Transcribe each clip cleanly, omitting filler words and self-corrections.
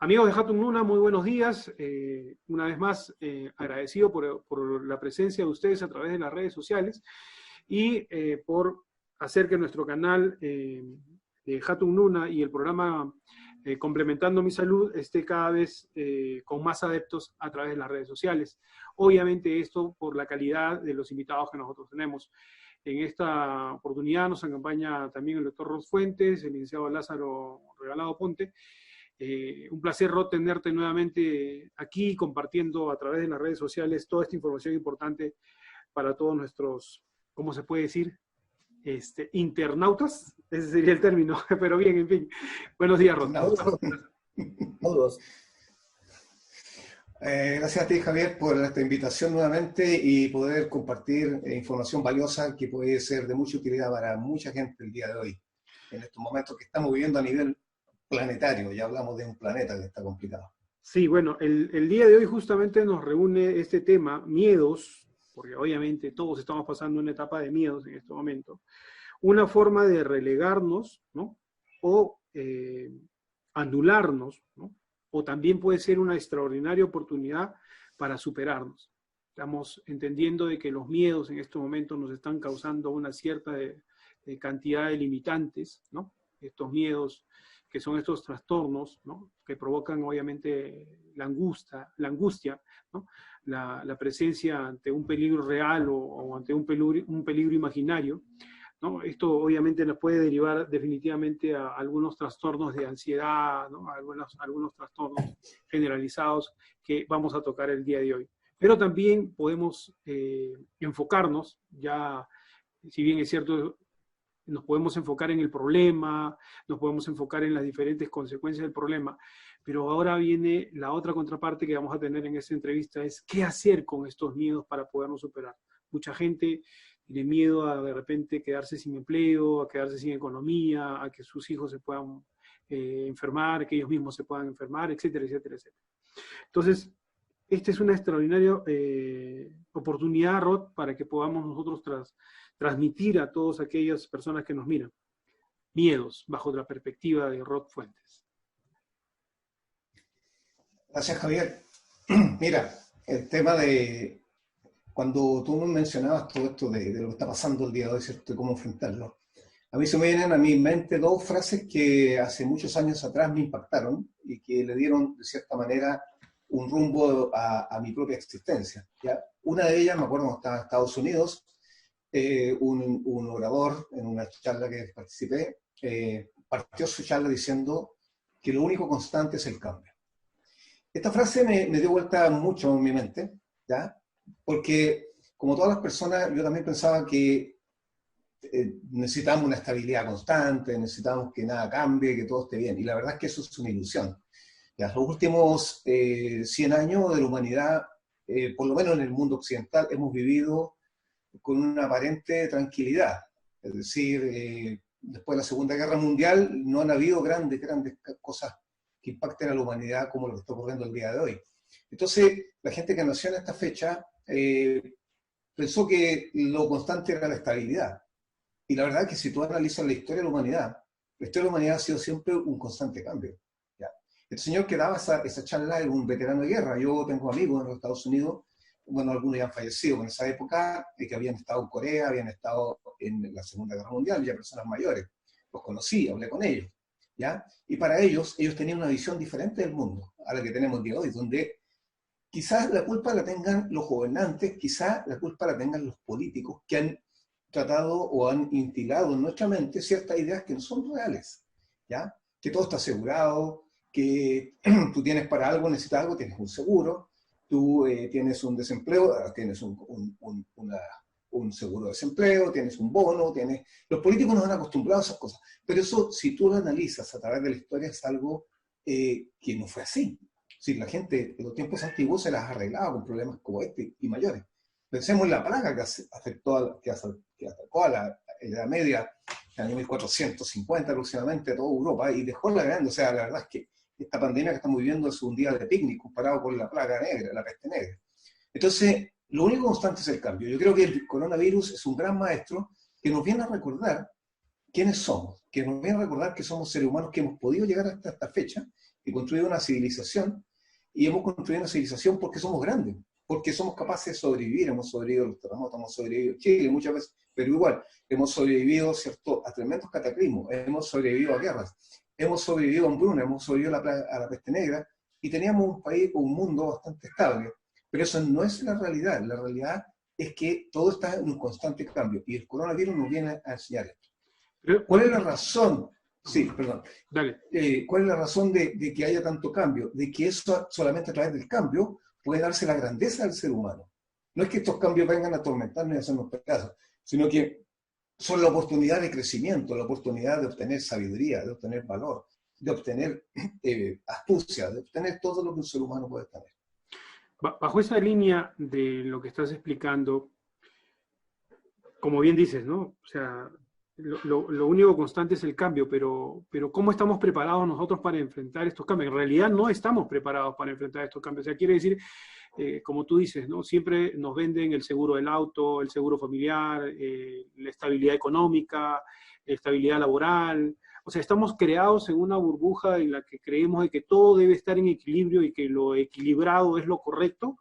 Amigos de Hatun Luna, muy buenos días. Una vez más, agradecido por la presencia de ustedes a través de las redes sociales y por hacer que nuestro canal de Hatun Luna y el programa Complementando mi Salud esté cada vez con más adeptos a través de las redes sociales. Obviamente esto por la calidad de los invitados que nosotros tenemos. En esta oportunidad nos acompaña también el doctor Ros Fuentes, el licenciado Lázaro Regalado Ponte. Un placer, Rod, tenerte nuevamente aquí compartiendo a través de las redes sociales toda esta información importante para todos nuestros, ¿cómo se puede decir? Internautas, ese sería el término, pero bien, en fin. Buenos días, Rod. Saludos. Gracias a ti, Javier, por esta invitación nuevamente y poder compartir información valiosa que puede ser de mucha utilidad para mucha gente el día de hoy, en estos momentos que estamos viviendo a nivel planetario. Ya hablamos de un planeta que está complicado. Sí, bueno, el día de hoy justamente nos reúne este tema, miedos, porque obviamente todos estamos pasando una etapa de miedos en este momento, una forma de relegarnos, ¿no? O anularnos, ¿no? O también puede ser una extraordinaria oportunidad para superarnos. Estamos entendiendo de que los miedos en este momento nos están causando una cierta cantidad de limitantes, ¿no? Estos miedos que son estos trastornos, ¿no? Que provocan obviamente la angustia, ¿no? La presencia ante un peligro real o ante un peligro imaginario, ¿no? Esto obviamente nos puede derivar definitivamente a algunos trastornos de ansiedad, ¿no? Algunos trastornos generalizados que vamos a tocar el día de hoy. Pero también podemos enfocarnos, ya, si bien es cierto, nos podemos enfocar en el problema, nos podemos enfocar en las diferentes consecuencias del problema, pero ahora viene la otra contraparte que vamos a tener en esta entrevista, es qué hacer con estos miedos para podernos superar. Mucha gente tiene miedo a de repente quedarse sin empleo, a quedarse sin economía, a que sus hijos se puedan enfermar, que ellos mismos se puedan enfermar, etcétera, etcétera, etcétera. Entonces, esta es una extraordinaria oportunidad, Rod, para que podamos nosotros transmitir a todas aquellas personas que nos miran miedos bajo la perspectiva de Rod Fuentes. Gracias, Javier. Mira, el tema de cuando tú mencionabas todo esto de lo que está pasando el día de hoy, ¿cierto? Y cómo enfrentarlo. A mí se me vienen a mi mente dos frases que hace muchos años atrás me impactaron y que le dieron, de cierta manera, un rumbo a mi propia existencia, ¿ya? Una de ellas, me acuerdo cuando estaba en Estados Unidos, un orador en una charla que participé, partió su charla diciendo que lo único constante es el cambio. Esta frase me dio vuelta mucho en mi mente, ¿ya? Porque como todas las personas, yo también pensaba que necesitamos una estabilidad constante, necesitamos que nada cambie, que todo esté bien. Y la verdad es que eso es una ilusión. Ya, los últimos 100 años de la humanidad, por lo menos en el mundo occidental, hemos vivido con una aparente tranquilidad. Es decir, después de la Segunda Guerra Mundial no han habido grandes cosas que impacten a la humanidad como lo que está ocurriendo el día de hoy. Entonces, la gente que nació en esta fecha pensó que lo constante era la estabilidad. Y la verdad es que si tú analizas la historia de la humanidad ha sido siempre un constante cambio. ¿Ya? El señor que daba esa charla era un veterano de guerra. Yo tengo amigos en los Estados Unidos, bueno, algunos ya han fallecido en esa época, que habían estado en Corea, habían estado en la Segunda Guerra Mundial, ya personas mayores. Los conocí, hablé con ellos. ¿Ya? Y para ellos tenían una visión diferente del mundo a la que tenemos el día de hoy, donde quizás la culpa la tengan los gobernantes, quizás la culpa la tengan los políticos que han tratado o han instilado en nuestra mente ciertas ideas que no son reales, ¿ya? Que todo está asegurado, que tú tienes para algo, necesitas algo, tienes un seguro, tú tienes un desempleo, tienes un seguro de desempleo, tienes un bono, los políticos nos han acostumbrado a esas cosas, pero eso, si tú lo analizas a través de la historia, es algo que no fue así. Sí, la gente en los tiempos antiguos se las arreglaba con problemas como este y mayores. Pensemos en la plaga que atacó a la Edad Media en el año 1450 aproximadamente a toda Europa y dejó la grande. O sea, la verdad es que esta pandemia que estamos viviendo es un día de picnic comparado con la plaga negra, la peste negra. Entonces, lo único constante es el cambio. Yo creo que el coronavirus es un gran maestro que nos viene a recordar quiénes somos, que nos viene a recordar que somos seres humanos que hemos podido llegar hasta esta fecha y construido una civilización, y hemos construido una civilización porque somos grandes, porque somos capaces de sobrevivir, hemos sobrevivido a los terremotos, hemos sobrevivido a Chile muchas veces, pero igual, hemos sobrevivido, ¿cierto?, a tremendos cataclismos, hemos sobrevivido a guerras, hemos sobrevivido a hambruna, hemos sobrevivido a la peste negra, y teníamos un país, un mundo bastante estable. Pero eso no es la realidad es que todo está en un constante cambio, y el coronavirus nos viene a enseñar esto. ¿Cuál es la razón? Sí, perdón. Dale. ¿Cuál es la razón de que haya tanto cambio? De que eso solamente a través del cambio puede darse la grandeza del ser humano. No es que estos cambios vengan a atormentarnos y a hacernos pedazos, sino que son la oportunidad de crecimiento, la oportunidad de obtener sabiduría, de obtener valor, de obtener astucia, de obtener todo lo que un ser humano puede tener. Bajo esa línea de lo que estás explicando, como bien dices, ¿no? O sea, lo único constante es el cambio, pero ¿cómo estamos preparados nosotros para enfrentar estos cambios? En realidad no estamos preparados para enfrentar estos cambios. O sea, quiere decir, como tú dices, ¿no? Siempre nos venden el seguro del auto, el seguro familiar, la estabilidad económica, la estabilidad laboral. O sea, estamos creados en una burbuja en la que creemos de que todo debe estar en equilibrio y que lo equilibrado es lo correcto,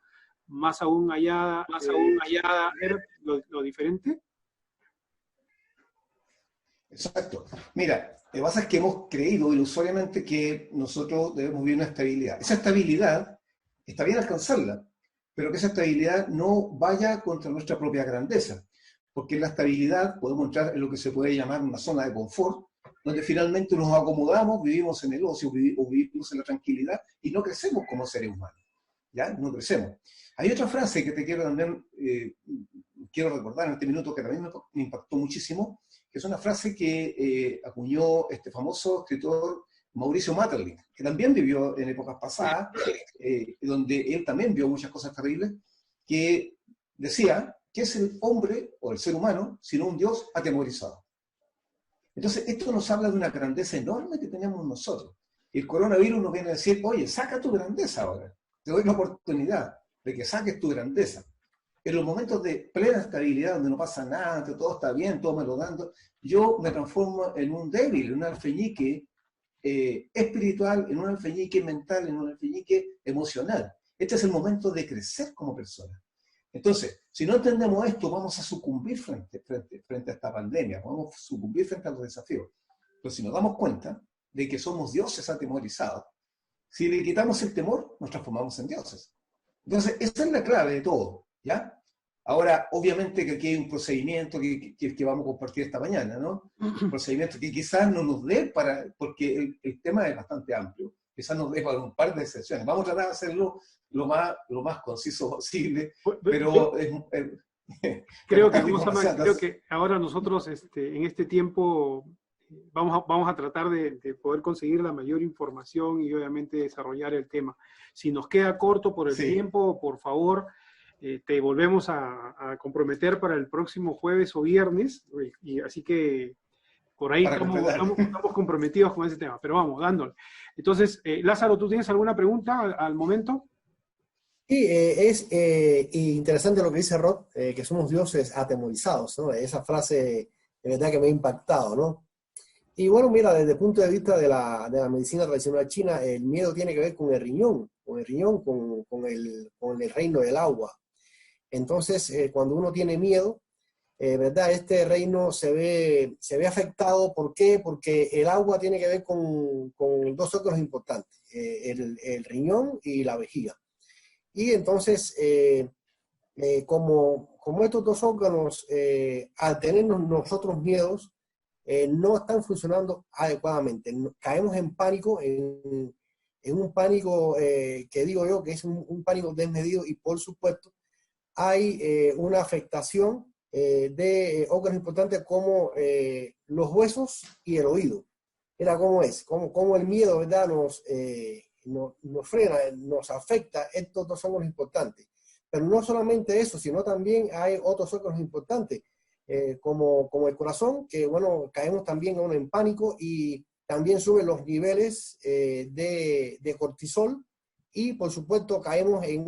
más aún allá lo diferente. Exacto. Mira, lo que pasa es que hemos creído ilusoriamente que nosotros debemos vivir una estabilidad. Esa estabilidad está bien alcanzarla, pero que esa estabilidad no vaya contra nuestra propia grandeza, porque en la estabilidad podemos entrar en lo que se puede llamar una zona de confort, donde finalmente nos acomodamos, vivimos en el ocio, o vivimos en la tranquilidad y no crecemos como seres humanos, ¿ya? No crecemos. Hay otra frase que te quiero también, quiero recordar en este minuto que también me impactó muchísimo, que es una frase que acuñó este famoso escritor Mauricio Maeterlinck, que también vivió en épocas pasadas, donde él también vio muchas cosas terribles, que decía, ¿qué es el hombre o el ser humano sino un Dios atemorizado? Entonces, esto nos habla de una grandeza enorme que tenemos nosotros. Y el coronavirus nos viene a decir, oye, saca tu grandeza ahora. Te doy la oportunidad de que saques tu grandeza. En los momentos de plena estabilidad, donde no pasa nada, que todo está bien, todo me lo dando, yo me transformo en un débil, en un alfeñique espiritual, en un alfeñique mental, en un alfeñique emocional. Este es el momento de crecer como persona. Entonces, si no entendemos esto, vamos a sucumbir frente a esta pandemia, vamos a sucumbir frente a los desafíos. Pero si nos damos cuenta de que somos dioses atemorizados, si le quitamos el temor, nos transformamos en dioses. Entonces, esa es la clave de todo, ¿ya? Ahora, obviamente que aquí hay un procedimiento que vamos a compartir esta mañana, ¿no? Un procedimiento que quizás no nos dé para, porque el tema es bastante amplio, quizás nos dé para un par de sesiones. Vamos a tratar de hacerlo lo más conciso posible, pero creo que ahora nosotros en este tiempo vamos a tratar de poder conseguir la mayor información y obviamente desarrollar el tema. Si nos queda corto por el tiempo, por favor, te volvemos a comprometer para el próximo jueves o viernes, y así que por ahí estamos comprometidos con ese tema, pero vamos, dándole. Entonces, Lázaro, ¿tú tienes alguna pregunta al momento? Sí, es interesante lo que dice Rod, que somos dioses atemorizados, ¿no? Esa frase de verdad que me ha impactado, ¿no? Y bueno, mira, desde el punto de vista de la medicina tradicional china, el miedo tiene que ver con el riñón, con el reino del agua. Entonces, cuando uno tiene miedo, ¿verdad? Este reino se ve afectado. ¿Por qué? Porque el agua tiene que ver con dos órganos importantes, el riñón y la vejiga. Y entonces, como estos dos órganos, al tener nosotros miedos, no están funcionando adecuadamente. Caemos en pánico, en un pánico que digo yo que es un pánico desmedido, y por supuesto hay una afectación de órganos importantes como los huesos y el oído. Mira cómo es, cómo el miedo, ¿verdad? Nos frena, nos afecta estos dos órganos importantes. Pero no solamente eso, sino también hay otros órganos importantes, como el corazón, que bueno, caemos también en pánico, y también suben los niveles de cortisol, y por supuesto caemos en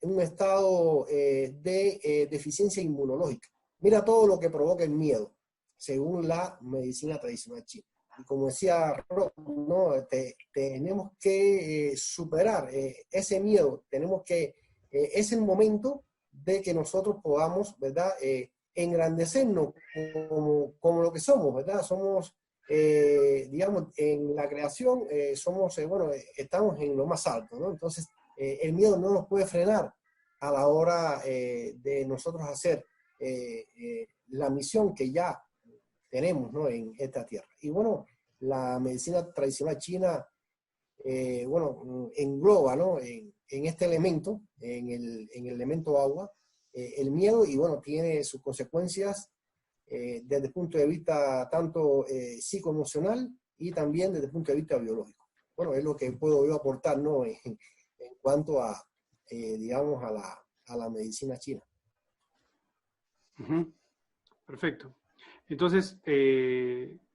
un estado de deficiencia inmunológica. Mira todo lo que provoca el miedo, según la medicina tradicional china. como decía Rob, ¿no? Tenemos que superar ese miedo, es el momento de que nosotros podamos, ¿verdad? Engrandecernos como lo que somos, ¿verdad? Somos, digamos, en la creación, estamos en lo más alto, ¿no? Entonces, el miedo no nos puede frenar a la hora de nosotros hacer la misión que ya tenemos, ¿no? En esta tierra. Y bueno, la medicina tradicional china, engloba, ¿no? En este elemento, en el elemento agua, el miedo, y bueno, tiene sus consecuencias desde el punto de vista tanto psicoemocional y también desde el punto de vista biológico. Bueno, es lo que puedo yo aportar, ¿no? En cuanto a, digamos, a la medicina china. Perfecto. Entonces,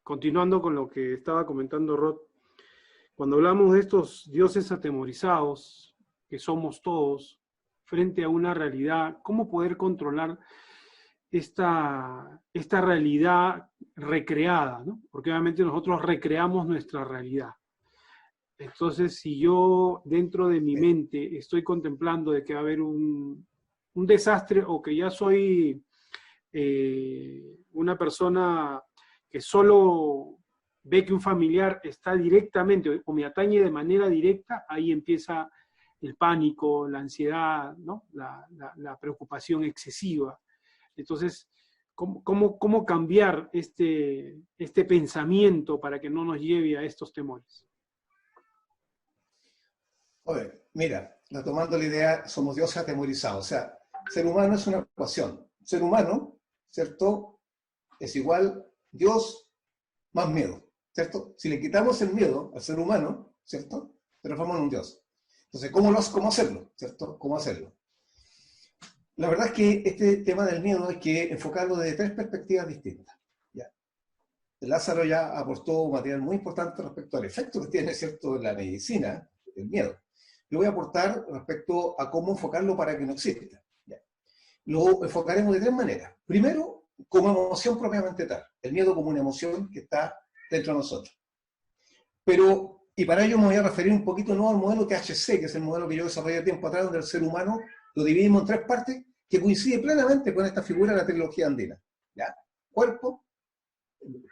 continuando con lo que estaba comentando Rod, cuando hablamos de estos dioses atemorizados, que somos todos, frente a una realidad, ¿cómo poder controlar esta realidad recreada, ¿no? Porque obviamente nosotros recreamos nuestra realidad. Entonces, si yo dentro de mi mente estoy contemplando de que va a haber un desastre, o que ya soy una persona que solo ve que un familiar está directamente o me atañe de manera directa, ahí empieza el pánico, la ansiedad, ¿no? la preocupación excesiva. Entonces, ¿cómo cambiar este pensamiento para que no nos lleve a estos temores? Oye, mira, tomando la idea, somos dioses atemorizados. O sea, ser humano es una ecuación. Ser humano, ¿cierto? Es igual Dios más miedo, ¿cierto? Si le quitamos el miedo al ser humano, ¿cierto? Transformamos en un Dios. Entonces, ¿cómo hacerlo? ¿Cierto? ¿Cómo hacerlo? La verdad es que este tema del miedo hay que enfocarlo desde tres perspectivas distintas. ¿Ya? Lázaro ya aportó material muy importante respecto al efecto que tiene, ¿cierto?, en la medicina, el miedo. Yo voy a aportar respecto a cómo enfocarlo para que no exista. ¿Ya? Lo enfocaremos de tres maneras. Primero, como emoción propiamente tal. El miedo como una emoción que está dentro de nosotros. Y para ello me voy a referir un poquito no al modelo THC, que es el modelo que yo desarrollé tiempo atrás, donde el ser humano lo dividimos en tres partes, que coincide plenamente con esta figura de la trilogía andina. ¿Ya? Cuerpo,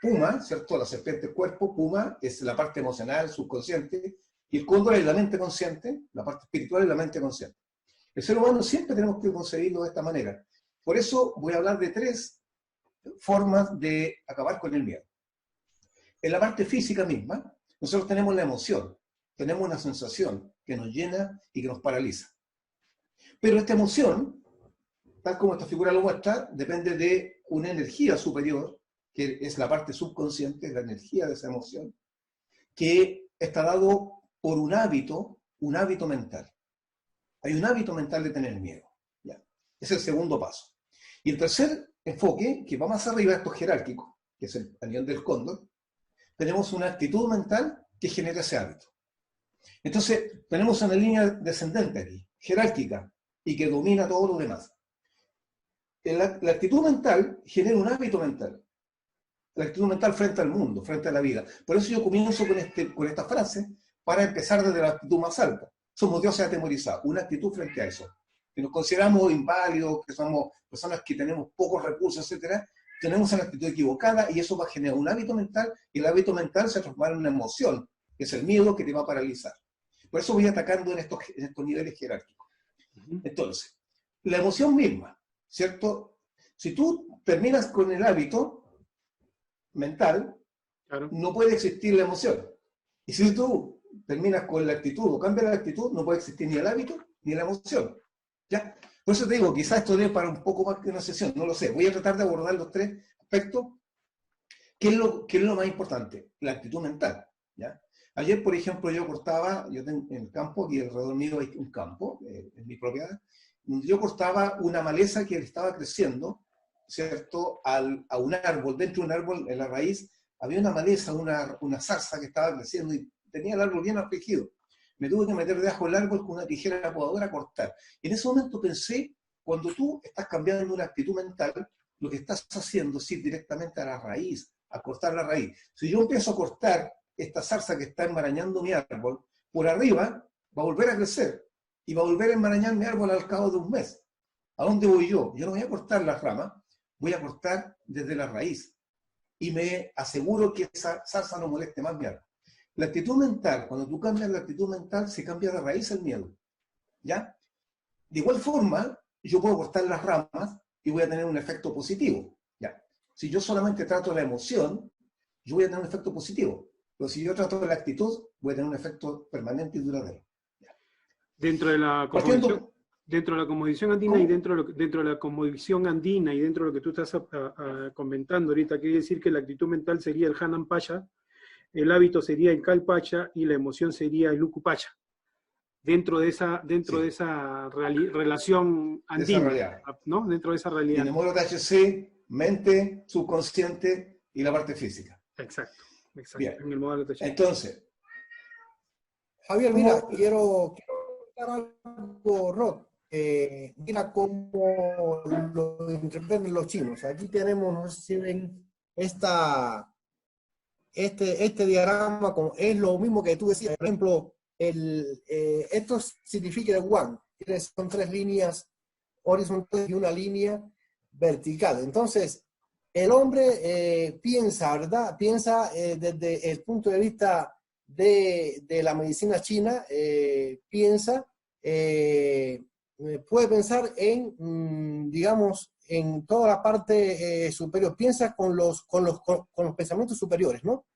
Puma, ¿cierto? La serpiente cuerpo, Puma es la parte emocional, subconsciente, y el cóndor es la mente consciente, la parte espiritual es la mente consciente. El ser humano siempre tenemos que concebirlo de esta manera. Por eso voy a hablar de tres formas de acabar con el miedo. En la parte física misma, nosotros tenemos la emoción, tenemos una sensación que nos llena y que nos paraliza. Pero esta emoción, tal como esta figura lo muestra, depende de una energía superior, que es la parte subconsciente, la energía de esa emoción, que está dado por un hábito mental. Hay un hábito mental de tener miedo. ¿Ya? Es el segundo paso. Y el tercer enfoque, que va más arriba, esto es jerárquico, que es a nivel del cóndor, tenemos una actitud mental que genera ese hábito. Entonces, tenemos una línea descendente aquí, jerárquica, y que domina todo lo demás. La actitud mental genera un hábito mental. La actitud mental frente al mundo, frente a la vida. Por eso yo comienzo con esta frase, para empezar desde la actitud más alta. Somos dioses atemorizados, una actitud frente a eso. Que nos consideramos inválidos, que somos personas que tenemos pocos recursos, etc., tenemos una actitud equivocada y eso va a generar un hábito mental, y el hábito mental se transforma en una emoción, que es el miedo que te va a paralizar. Por eso voy atacando en estos niveles jerárquicos. Entonces, la emoción misma, ¿cierto? Si tú terminas con el hábito mental, claro, no puede existir la emoción. Y si tú terminas con la actitud o cambias la actitud, no puede existir ni el hábito ni la emoción. ¿Ya? Por eso te digo, quizás esto dé para un poco más que una sesión, no lo sé. Voy a tratar de abordar los tres aspectos. ¿Qué es lo más importante? La actitud mental. ¿Ya? Ayer, por ejemplo, yo en el campo, y alrededor mío hay un campo, en mi propiedad, donde yo cortaba una maleza que estaba creciendo, ¿cierto?, a un árbol. Dentro de un árbol, en la raíz, había una maleza, una zarza que estaba creciendo y tenía el árbol bien afligido. Me tuve que meter debajo del árbol con una tijera podadora a cortar. Y en ese momento pensé, cuando tú estás cambiando una actitud mental, lo que estás haciendo es ir directamente a la raíz a cortar la raíz. Si yo empiezo a cortar esta zarza que está enmarañando mi árbol, por arriba va a volver a crecer y va a volver a enmarañar mi árbol al cabo de un mes. ¿A dónde voy yo? Yo no voy a cortar las ramas, voy a cortar desde la raíz y me aseguro que esa zarza no moleste más mi árbol. La actitud mental, cuando tú cambias la actitud mental, se cambia de raíz el miedo. ¿Ya? De igual forma, yo puedo cortar las ramas y voy a tener un efecto positivo. ¿Ya? Si yo solamente trato la emoción, yo voy a tener un efecto positivo. Pero si yo trato de la actitud, voy a tener un efecto permanente y duradero. ¿Ya? Dentro de la cosmovisión, dentro de la cosmovisión andina ¿Cómo? y dentro de la cosmovisión andina y dentro de lo que tú estás comentando ahorita, quiere decir que la actitud mental sería el Hanan Pacha, el hábito sería el Kalpacha y la emoción sería el Ukupacha. Dentro de esa relación andina, de esa ¿no? Dentro de esa realidad. Tiene THC, mente, subconsciente y la parte física. Exacto, exacto. Bien. En el modelo THC. Entonces, Javier, mira, quiero comentar algo, Rod. Mira cómo lo interpretan los chinos. Aquí tenemos, no sé si ven este diagrama, es lo mismo que tú decías. Por ejemplo, esto significa el Wan. Son 3 líneas horizontales y una línea vertical. Entonces, el hombre piensa, ¿verdad? Piensa desde el punto de vista de la medicina china, puede pensar en, digamos, en toda la parte superior, piensa con los pensamientos superiores, ¿no?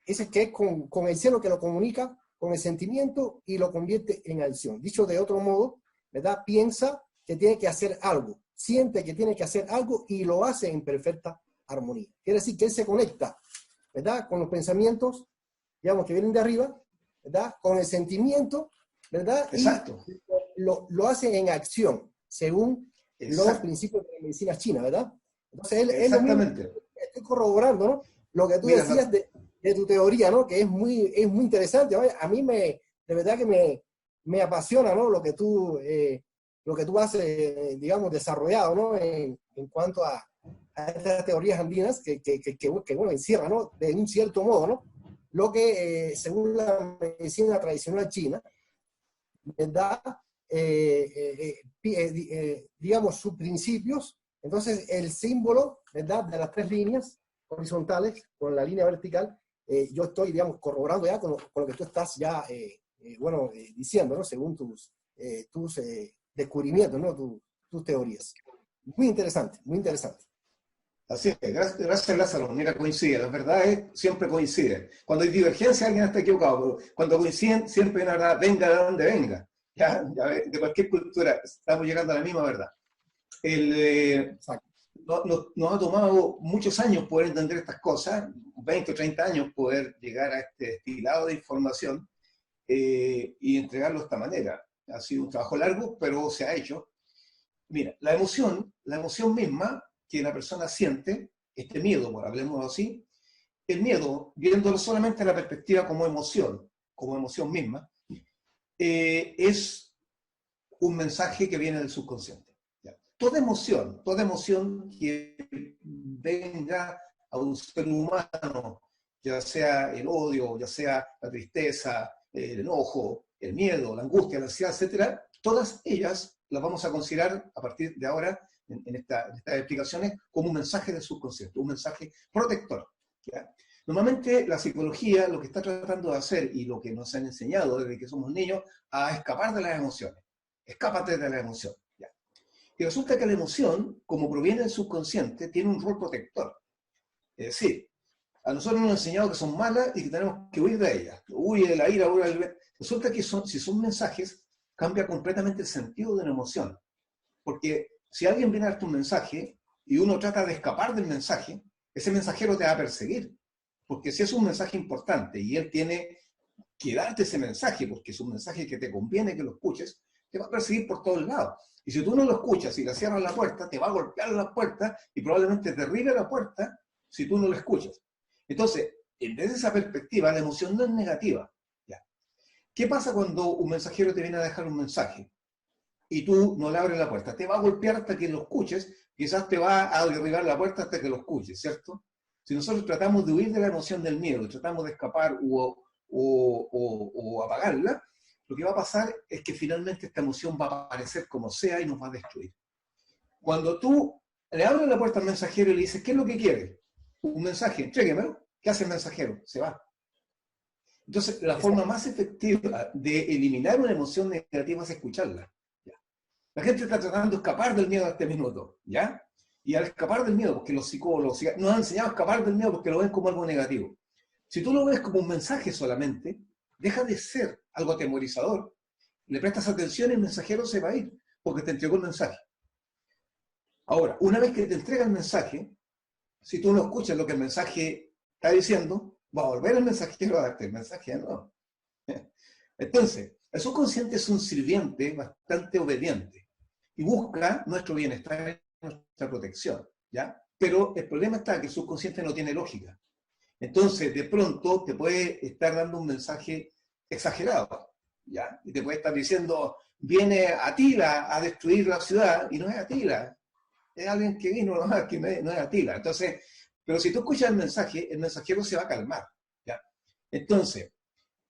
Ese que es con el cielo que lo comunica con el sentimiento y lo convierte en acción. Dicho de otro modo, ¿verdad? Piensa que tiene que hacer algo, siente que tiene que hacer algo y lo hace en perfecta armonía. Quiere decir que él se conecta, ¿verdad? Con los pensamientos, digamos, que vienen de arriba, ¿verdad? Con el sentimiento, ¿verdad? exacto. Y lo hace en acción, según los principios de la medicina china, ¿verdad? Entonces, exactamente. Estoy corroborando, ¿no? Lo que tú decías de tu teoría, ¿no? Que es muy interesante. ¿Vale? A mí de verdad que me apasiona, ¿no? Lo que tú has, digamos, desarrollado, ¿no? En cuanto a estas teorías andinas que bueno, encierran, ¿no? De un cierto modo, ¿no? Lo que, según la medicina tradicional china, ¿verdad? Digamos, sus principios. Entonces, el símbolo, ¿verdad? De las 3 líneas horizontales con la línea vertical, yo estoy, digamos, corroborando ya con lo que tú estás ya, diciendo, ¿no? Según tus descubrimientos, ¿no? Tus teorías. Muy interesante, muy interesante. Así es, gracias Lázaro, mira, coincide, las verdades siempre coinciden. Cuando hay divergencia alguien está equivocado, pero cuando coinciden siempre hay una verdad, venga de donde venga. Ya, de cualquier cultura estamos llegando a la misma verdad. Nos ha tomado muchos años poder entender estas cosas, 20 o 30 años poder llegar a este destilado de información y entregarlo de esta manera. Ha sido un trabajo largo, pero se ha hecho. Mira, la emoción misma que la persona siente, este miedo, por hablemos así, el miedo, viéndolo solamente en la perspectiva como emoción misma, es un mensaje que viene del subconsciente. ¿Ya? Toda emoción que venga a un ser humano, ya sea el odio, ya sea la tristeza, el enojo, el miedo, la angustia, la ansiedad, etc., todas ellas las vamos a considerar a partir de ahora, en estas explicaciones, como un mensaje del subconsciente, un mensaje protector. ¿Ya? Normalmente la psicología lo que está tratando de hacer y lo que nos han enseñado desde que somos niños a escapar de las emociones. Escápate de la emoción. ¿Ya? Y resulta que la emoción, como proviene del subconsciente, tiene un rol protector. Es decir, a nosotros nos han enseñado que son malas y que tenemos que huir de ellas. Huye de la ira, huye del... Resulta que si son mensajes, cambia completamente el sentido de la emoción. Porque si alguien viene a darte un mensaje y uno trata de escapar del mensaje, ese mensajero te va a perseguir. Porque si es un mensaje importante y él tiene que darte ese mensaje, porque es un mensaje que te conviene que lo escuches, te va a perseguir por todos lados. Y si tú no lo escuchas y le cierras la puerta, te va a golpear la puerta y probablemente te derribe la puerta si tú no lo escuchas. Entonces, desde esa perspectiva, la emoción no es negativa. ¿Ya? ¿Qué pasa cuando un mensajero te viene a dejar un mensaje y tú no le abres la puerta? Te va a golpear hasta que lo escuches, quizás te va a derribar la puerta hasta que lo escuches, ¿cierto? Si nosotros tratamos de huir de la emoción del miedo, tratamos de escapar o apagarla, lo que va a pasar es que finalmente esta emoción va a aparecer como sea y nos va a destruir. Cuando tú le abres la puerta al mensajero y le dices, ¿qué es lo que quiere? Un mensaje, entréguemelo. ¿Qué hace el mensajero? Se va. Entonces, la forma más efectiva de eliminar una emoción negativa es escucharla. ¿Ya? La gente está tratando de escapar del miedo a este minuto, ¿ya? Y al escapar del miedo, porque los psicólogos nos han enseñado a escapar del miedo porque lo ven como algo negativo. Si tú lo ves como un mensaje solamente, deja de ser algo atemorizador, le prestas atención y el mensajero se va a ir, porque te entregó el mensaje. Ahora, una vez que te entrega el mensaje, si tú no escuchas lo que el mensaje está diciendo, va a volver el mensajero a darte el mensaje, ¿no? Entonces, el subconsciente es un sirviente bastante obediente y busca nuestro bienestar, nuestra protección, ¿ya? Pero el problema está que el subconsciente no tiene lógica. Entonces, de pronto, te puede estar dando un mensaje exagerado, ¿ya? Y te puede estar diciendo, viene Atila a destruir la ciudad, y no es Atila, es alguien que vino nomás, que no es Atila. Entonces, pero si tú escuchas el mensaje, el mensajero se va a calmar, ¿ya? Entonces,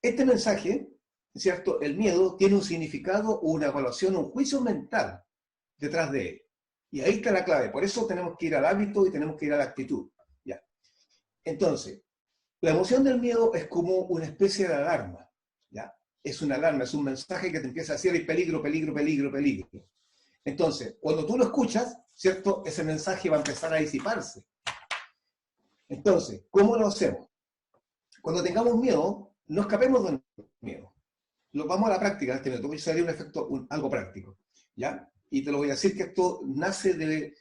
este mensaje, ¿cierto? El miedo tiene un significado, una evaluación, un juicio mental detrás de él. Y ahí está la clave. Por eso tenemos que ir al hábito y tenemos que ir a la actitud, ¿ya? Entonces, la emoción del miedo es como una especie de alarma, ¿ya? Es una alarma, es un mensaje que te empieza a decir hay peligro, peligro, peligro, peligro. Entonces, cuando tú lo escuchas, ¿cierto? Ese mensaje va a empezar a disiparse. Entonces, ¿cómo lo hacemos? Cuando tengamos miedo, no escapemos del miedo. Lo vamos a la práctica, te voy a hacer un efecto, algo práctico, ¿ya? Y te lo voy a decir que esto nace de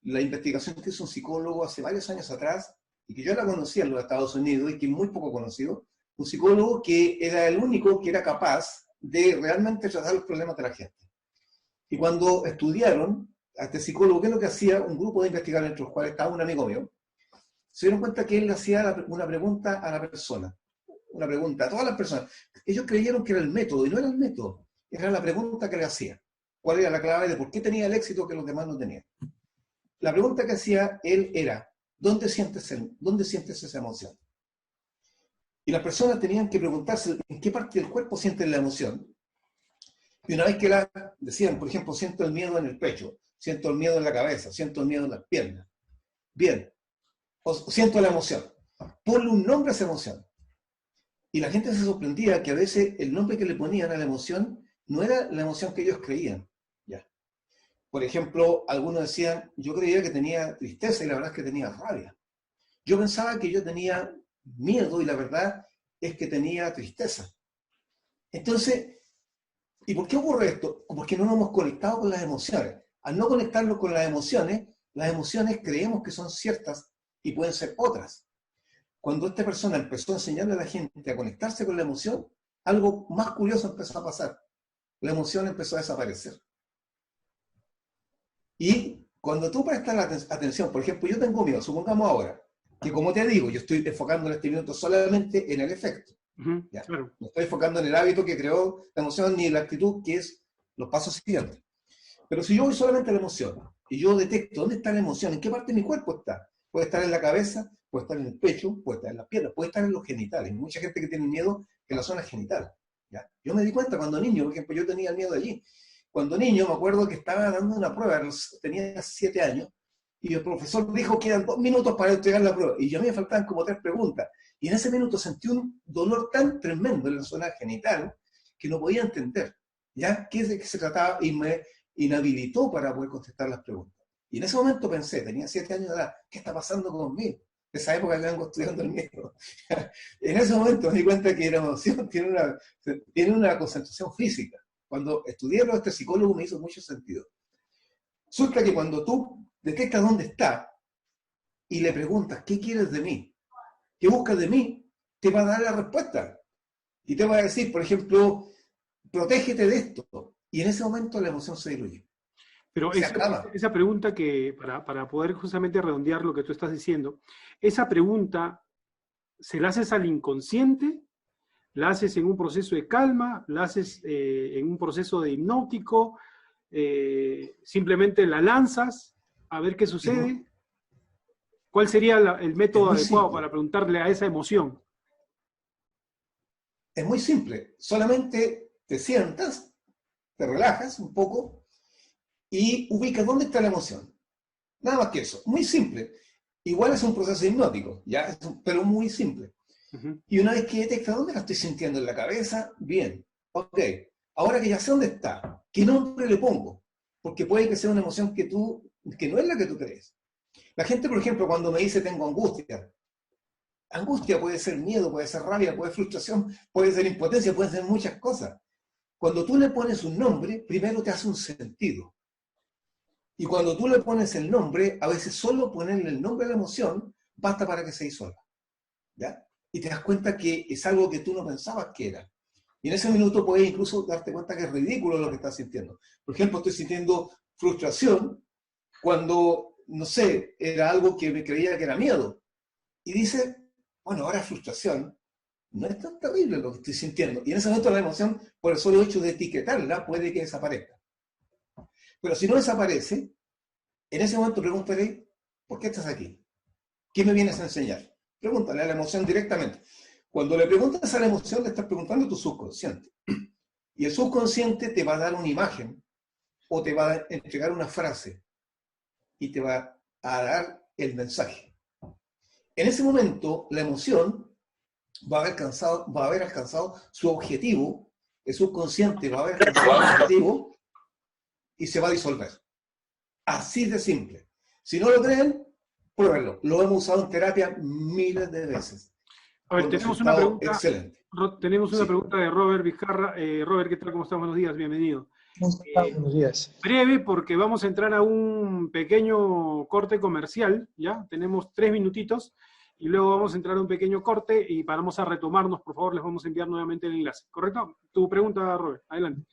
la investigación que hizo un psicólogo hace varios años atrás, y que yo la conocía en los Estados Unidos y que es muy poco conocido, un psicólogo que era el único que era capaz de realmente tratar los problemas de la gente. Y cuando estudiaron a este psicólogo, ¿qué es lo que hacía? Un grupo de investigadores, entre los cuales estaba un amigo mío, se dieron cuenta que él le hacía una pregunta a la persona, una pregunta a todas las personas. Ellos creyeron que era el método, y no era el método, era la pregunta que le hacía. ¿Cuál era la clave de por qué tenía el éxito que los demás no tenían? La pregunta que hacía él era, ¿dónde sientes esa emoción? Y las personas tenían que preguntarse en qué parte del cuerpo sienten la emoción. Y una vez que la decían, por ejemplo, siento el miedo en el pecho, siento el miedo en la cabeza, siento el miedo en las piernas. Bien, o siento la emoción. Ponle un nombre a esa emoción. Y la gente se sorprendía que a veces el nombre que le ponían a la emoción no era la emoción que ellos creían. ¿Ya? Por ejemplo, algunos decían, yo creía que tenía tristeza y la verdad es que tenía rabia. Yo pensaba que yo tenía miedo y la verdad es que tenía tristeza. Entonces, ¿y por qué ocurre esto? Porque no nos hemos conectado con las emociones. Al no conectarnos con las emociones creemos que son ciertas y pueden ser otras. Cuando esta persona empezó a enseñarle a la gente a conectarse con la emoción, algo más curioso empezó a pasar. La emoción empezó a desaparecer. Y cuando tú prestas la atención, por ejemplo, yo tengo miedo, supongamos ahora, que como te digo, yo estoy enfocando en este minuto solamente en el efecto. ¿Ya? Claro. No estoy enfocando en el hábito que creó la emoción ni en la actitud, que es los pasos siguientes. Pero si yo voy solamente a la emoción y yo detecto dónde está la emoción, en qué parte de mi cuerpo está, puede estar en la cabeza, puede estar en el pecho, puede estar en las piernas, puede estar en los genitales. Hay mucha gente que tiene miedo en la zona genital. ¿Ya? Yo me di cuenta cuando niño, por ejemplo, yo tenía el miedo allí. Cuando niño me acuerdo que estaba dando una prueba, tenía 7 años, y el profesor dijo que eran 2 minutos para entregar la prueba, y a mí me faltaban como 3 preguntas. Y en ese minuto sentí un dolor tan tremendo en la zona genital que no podía entender, ¿ya? ¿Qué de qué se trataba? Y me inhabilitó para poder contestar las preguntas. Y en ese momento pensé, tenía 7 años de edad, ¿qué está pasando conmigo? De esa época que vengo estudiando el miedo. En ese momento me di cuenta que la emoción tiene una concentración física. Cuando estudié lo de este psicólogo me hizo mucho sentido. Resulta que cuando tú detectas dónde está y le preguntas, ¿qué quieres de mí? ¿Qué buscas de mí? Te va a dar la respuesta. Y te va a decir, por ejemplo, protégete de esto. Y en ese momento la emoción se diluye. Pero esa pregunta que, para poder justamente redondear lo que tú estás diciendo, esa pregunta, ¿se la haces al inconsciente? ¿La haces en un proceso de calma? ¿La haces en un proceso de hipnótico? ¿Simplemente la lanzas? a ver qué sucede. ¿Cuál sería el método adecuado simple. para preguntarle a esa emoción? Es muy simple. Solamente te sientas, te relajas un poco y ubicas dónde está la emoción. Nada más que eso. Muy simple. Igual es un proceso hipnótico, ¿ya? Pero muy simple. Y una vez que detecta dónde la estoy sintiendo en la cabeza, bien. Ok. Ahora que ya sé dónde está, ¿qué nombre le pongo? Porque puede que sea una emoción que no es la que tú crees. La gente, por ejemplo, cuando me dice tengo angustia, angustia puede ser miedo, puede ser rabia, puede ser frustración, puede ser impotencia, puede ser muchas cosas. Cuando tú le pones un nombre, primero te hace un sentido. Y cuando tú le pones el nombre, a veces solo ponerle el nombre a la emoción basta para que se disuelva. ¿Ya? Y te das cuenta que es algo que tú no pensabas que era. Y en ese minuto puedes incluso darte cuenta que es ridículo lo que estás sintiendo. Por ejemplo, estoy sintiendo frustración cuando, no sé, era algo que me creía que era miedo. Y dice, bueno, ahora frustración, no es tan terrible lo que estoy sintiendo. Y en ese momento la emoción, por el solo hecho de etiquetarla, puede que desaparezca. Pero si no desaparece, en ese momento pregúntale, ¿por qué estás aquí? ¿Qué me vienes a enseñar? Pregúntale a la emoción directamente. Cuando le preguntas a la emoción, le estás preguntando a tu subconsciente. Y el subconsciente te va a dar una imagen o te va a entregar una frase y te va a dar el mensaje. En ese momento, la emoción va a haber alcanzado su objetivo, el subconsciente va a haber alcanzado su objetivo y se va a disolver. Así de simple. Si no lo creen, pruébenlo. Lo hemos usado en terapia miles de veces. A ver, Con tenemos una resultado pregunta. excelente. Tenemos una Sí. pregunta de Robert Vizcarra. Robert, ¿qué tal? ¿Cómo estás? Buenos días, bienvenido. Buenos días. Breve, porque vamos a entrar a un pequeño corte comercial, ¿ya? Tenemos 3 minutitos y luego vamos a entrar a un pequeño corte y vamos a retomarnos, por favor, les vamos a enviar nuevamente el enlace. ¿Correcto? Tu pregunta, Robert, adelante.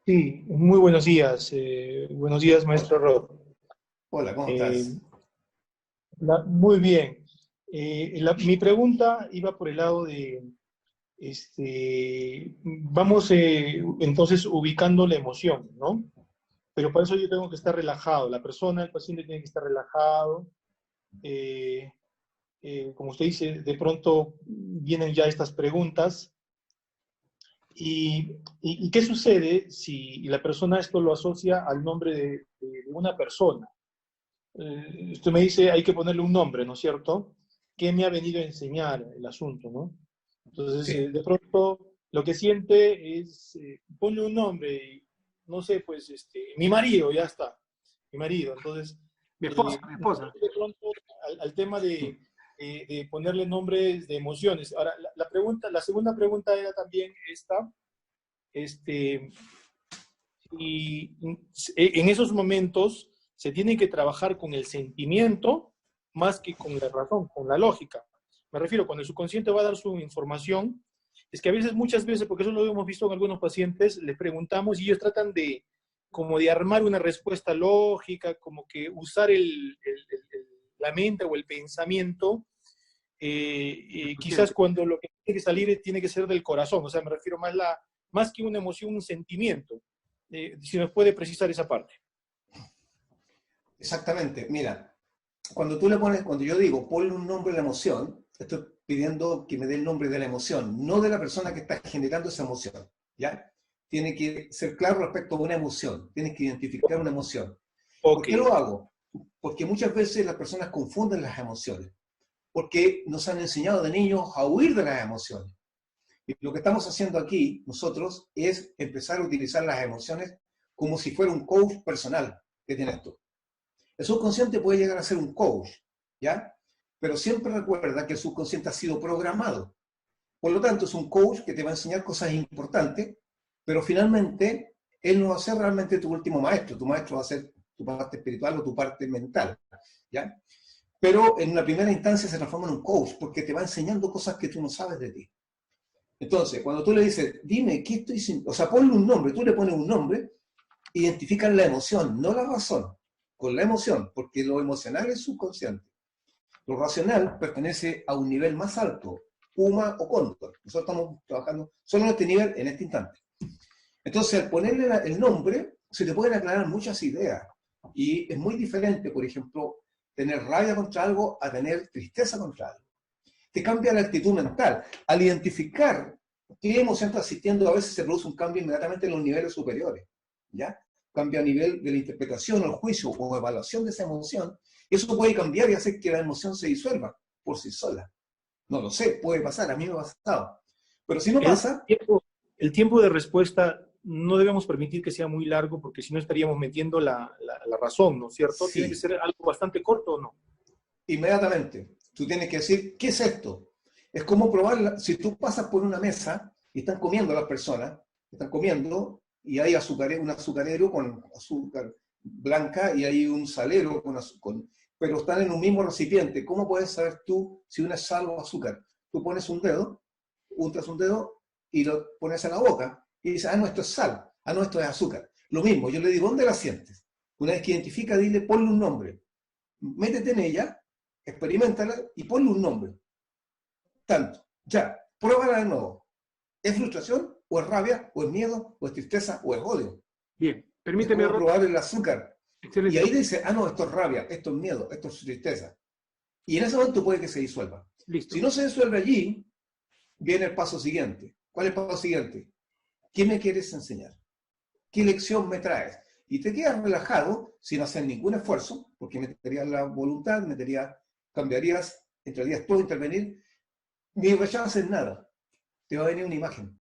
Sí, muy buenos días. Buenos días, maestro Rob. Hola, ¿cómo estás? Muy bien. Mi pregunta iba por el lado de, vamos entonces ubicando la emoción, ¿no? Pero para eso yo tengo que estar relajado. La persona, el paciente tiene que estar relajado. Como usted dice, de pronto vienen ya estas preguntas. ¿Y qué sucede si la persona esto lo asocia al nombre de una persona? Usted me dice, hay que ponerle un nombre, ¿no es cierto? ¿Qué me ha venido a enseñar el asunto, no? Entonces, Sí. de pronto, lo que siente es, ponle un nombre, y, no sé, pues, mi marido, ya está, mi marido. Entonces, Mi esposa. de pronto, al tema de ponerle nombres de emociones. Ahora, la segunda pregunta era también esta, y en esos momentos se tiene que trabajar con el sentimiento más que con la razón, con la lógica. Me refiero, cuando el subconsciente va a dar su información, es que a veces, muchas veces, porque eso lo hemos visto en algunos pacientes, les preguntamos y ellos tratan de como de armar una respuesta lógica, como que usar la mente o el pensamiento, quizás cuando lo que tiene que salir tiene que ser del corazón, o sea, me refiero más que una emoción, un sentimiento. Si nos puede precisar esa parte. Exactamente. Mira, cuando yo digo ponle un nombre a la emoción, estoy pidiendo que me dé el nombre de la emoción, no de la persona que está generando esa emoción, ¿ya? Tiene que ser claro respecto a una emoción, tienes que identificar una emoción. ¿Por qué lo hago? Porque muchas veces las personas confunden las emociones, porque nos han enseñado de niños a huir de las emociones. Y lo que estamos haciendo aquí, nosotros, es empezar a utilizar las emociones como si fuera un coach personal que tienes tú. El subconsciente puede llegar a ser un coach, ¿ya? Pero siempre recuerda que el subconsciente ha sido programado. Por lo tanto, es un coach que te va a enseñar cosas importantes, pero finalmente él no va a ser realmente tu último maestro. Tu maestro va a ser tu parte espiritual o tu parte mental, ¿ya? Pero en una primera instancia se transforma en un coach porque te va enseñando cosas que tú no sabes de ti. Entonces, cuando tú le dices, dime, ¿qué estoy sintiendo? O sea, ponle un nombre, tú le pones un nombre, identifican la emoción, no la razón, con la emoción, porque lo emocional es subconsciente. Lo racional pertenece a un nivel más alto, Puma o Cóndor. Nosotros estamos trabajando solo en este nivel, en este instante. Entonces, al ponerle el nombre, se te pueden aclarar muchas ideas. Y es muy diferente, por ejemplo, tener rabia contra algo a tener tristeza contra algo. Te cambia la actitud mental. Al identificar qué emoción estás sintiendo, a veces se produce un cambio inmediatamente en los niveles superiores, ¿ya? Cambia a nivel de la interpretación, o el juicio o evaluación de esa emoción. Eso puede cambiar y hacer que la emoción se disuelva por sí sola. No lo sé, puede pasar, a mí me ha pasado. Pero si no pasa... El tiempo de respuesta no debemos permitir que sea muy largo porque si no estaríamos metiendo la razón, ¿no es cierto? Sí. Tiene que ser algo bastante corto o no. Inmediatamente. Tú tienes que decir, ¿qué es esto? Es como probar, si tú pasas por una mesa y están comiendo las personas, están comiendo y hay un azucarero con azúcar blanca y hay un salero pero están en un mismo recipiente. ¿Cómo puedes saber tú si una es sal o azúcar? Tú pones un dedo, untas un dedo y lo pones en la boca y dices, ah, no, esto es sal, ah, no, esto es azúcar. Lo mismo, yo le digo, ¿dónde la sientes? Una vez que identifica, dile, ponle un nombre. Métete en ella, experimentala y ponle un nombre. Tanto, ya, pruébala de nuevo. ¿Es frustración? ¿O es rabia? ¿O es miedo? ¿O es tristeza? ¿O es odio? Bien, Es permíteme, como probar el azúcar. Y excelente. ahí dice, ah, no, esto es rabia, esto es miedo, esto es tristeza. Y en ese momento puede que se disuelva. Listo. Si no se disuelve allí, viene el paso siguiente. ¿Cuál es el paso siguiente? ¿Qué me quieres enseñar? ¿Qué lección me traes? Y te quedas relajado sin hacer ningún esfuerzo, porque meterías la voluntad, cambiarías, entrarías tú a intervenir, ni rechazas nada. Te va a venir una imagen.